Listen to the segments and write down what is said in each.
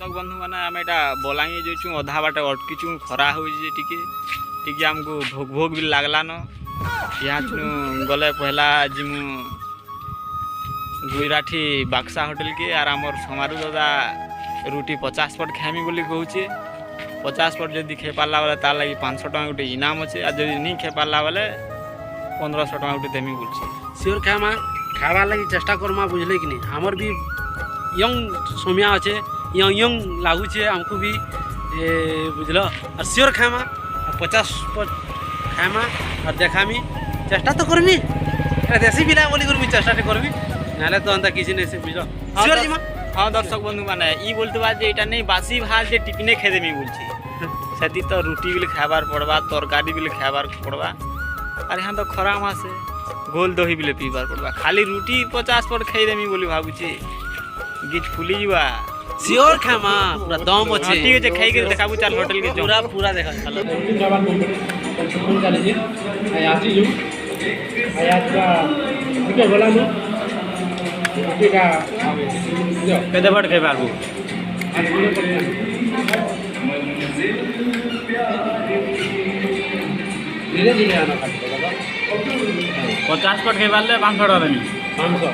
दर्शक बंधु मैंने आम यहाँ बलांगी जाऊँ अधा बाटे अटकीचु खरा हो टी आमको भोग भोग भी लगला न यहाँ गले पहला जिमु गुजराठी बाक्सा होटेल के आर आमर समारू दादा रुटी 50 पट खाइमी बोली कहूचे 50 पट जब खे पारा बेले तार लगी 500 टका गोटे इनाम अच्छे आ जब नहीं खे पारा बेले 1500 टका गोटे देमी बोलছে सियोर खामा खावा लगी चेष्टा करमा बुझले कि नहीं हमर भी यंग सोमिया अच्छे यंग लगुचे हमको भी बुझल और सियोर खामा 50 पट खामा और देखामी चेष्टा तो करमी देसी पिला बोली करमी चेष्टा करमी नाले तो अंता किसी नहीं से बुझल सियोर जिमा हाँ दर्शक बंधु माने ई बोलते बा जे एटा नहीं बासी भात जे टिफिने खेदेमी बोलছি सेती तो रोटी भी खाबार पड़वा तरकारी भी खाबार पड़वा और यहाँ तो खरा मासे गोल दही भी पीबार पड़वा खाली रुटी 50 पट खाइदेमी बोली भाबुची गीत फुली जीवा सियोर खामा पूरा दम अच्छे ठीक है खाई के देखाबू चल होटल के पूरा पूरा देखा केते बट खाई पारबू धीरे धीरे आना 50 पट खाई पारले 500 टका देमी 500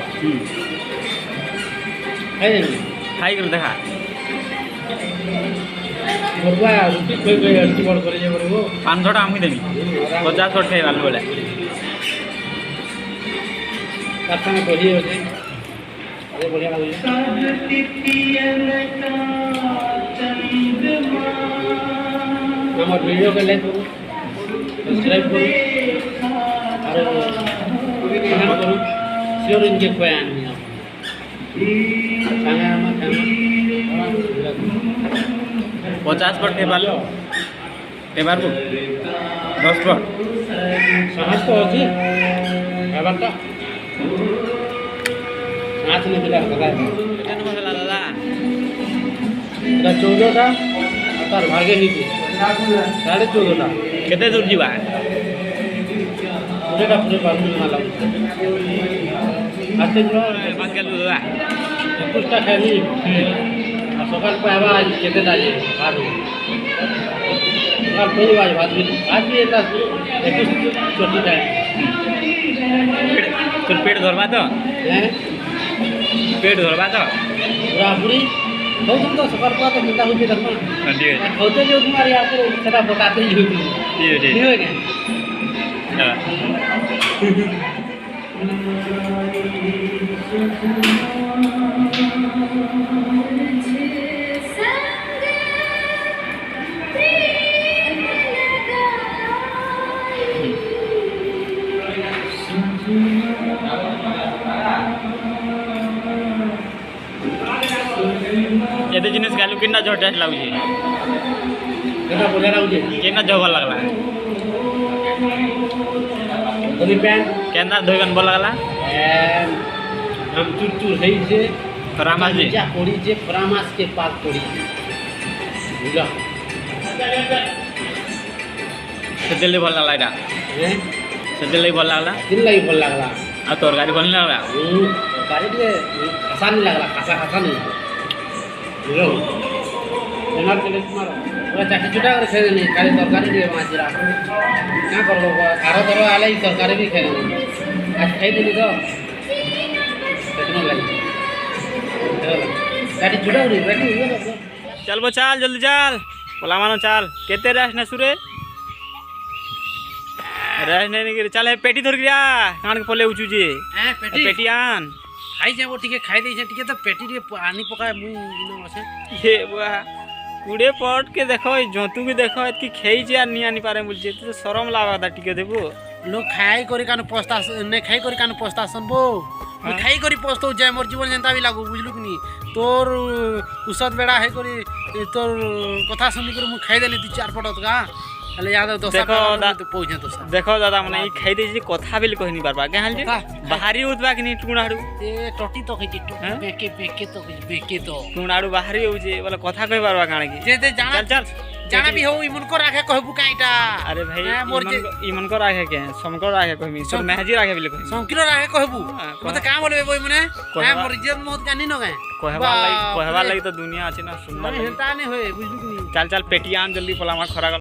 खाई कर देखा मुर्गा रुटी खोई खोई अटकी बड़ करे जे परबो 500 टका हमके देमी 50 पट खाई पारले बोले अच्छा में बढ़िया होते अरे बढ़िया लगे हमारे वीडियो के लाइक करो सब्सक्राइब करो और कमेंट करो सियोर इनके कोई आने खाना हम खाना 50 पट खाई पारलो खाई पारबू 10 पट साहस तो अच्छी खाबारटा आँच नहीं मिला दादा दादा এটা 14টা তার ভাগে নিতে 14.5টা केते दूर जीवा পুরোটা পুরো পারবো না লাগবে আজকে পুরো बात कर दादा 21টা খাইনি আর সকাল পাইবা আজ কেতে লাগে ভাত সকাল কই আজ ভাত भी এটা 21 চটি টাইম তোর পেট ধরবা তো হ্যাঁ पेट धरवा तो पूरा पूरी बहुत तो सफर का तो मिलता हुई धर्म ठीक है होते जो तुम्हारे यहाँ तो सदा बताते ही होती ठीक है नहीं हो गया एते जिनिस खालु कितना जो टेस्ट लागुची केना बोले रहू जे केना जो भल लागला अभी पैन केना धोगन भल लागला हम चूर चूर है से फरामास जी जा कोड़ी जे फरामास के पात कोड़ी बुझा सेतेले भल लागला एटा हैं सेतेले भल लागला दिन लगी बोल लागला आ तरकारी भल लागला कारी के आसान नहीं लागला खासा खासा नहीं बुझो बेमार के लिए तुम्हारा पूरा चाटी चुटा कर खेले नहीं कारी तरकारी दिए माजरा क्या करो आरो दरो आले ही तरकारी भी खेले आज खाई देली तो कितना लगी चाटी चुटा कर बैठी हुई है चल बो चल जल्दी चल बोला मानो चल केते रेस ने सुरे रेस नहीं गिर चल है पेटी धर गया कान के पले उचू जी हैं पेटी आन खाई जाए वो ठीक है खाई दे ठीक है तो पेटी रे पानी पकाए मुई इनो আছে ये बुआ कुड़े पट के देखो जंतु भी देखो इतकी खेई जे नहीं आनी पारे बोलजे तो शरम लागता टिके देबो लोग खाई करी कान पस्ता ने खाई करी कान पस्ता सनबो खाई करी पस्तो जाय मोर जीवन जनता भी लागू बुझलु कि नहीं तोर उसत बेड़ा है करी तोर कथा सुनी कर मु खाई देली 2-4 पटत का अले याद दस देखो तो पहुंचे तो देखो दादा मने ई खाई दे जे कथा बिल कहनी बार बार केहल जे बाहरी उतबा कि नहीं टुणाड़ू ए टटी तो खई बेके बेके तो बेके तो टुणाड़ू बाहरी हो जे बोले कथा कहि बारबा काणे की जे जाना चल चल জানা বি হও ইমনকর আগে কহবু কাইটা আরে ভাই হ্যাঁ, মোর যে ইমনকর আগে কে সমকর আগে কইমি তোর মেহাজির আগে বলে কইমি সংকিলর আগে কহবু হ্যাঁ, মতে কাম বলবে বই মনে কহবা- হ্যাঁ মোর ইজ্জত মত জানি ন গে কহবার লাগি তো দুনিয়া আছে না শুনবার মানে লাগি হেলতা নে হয়ে বুঝলু কি নি? চাল চাল পেটিয়া আন জলদি পলা আমার খরা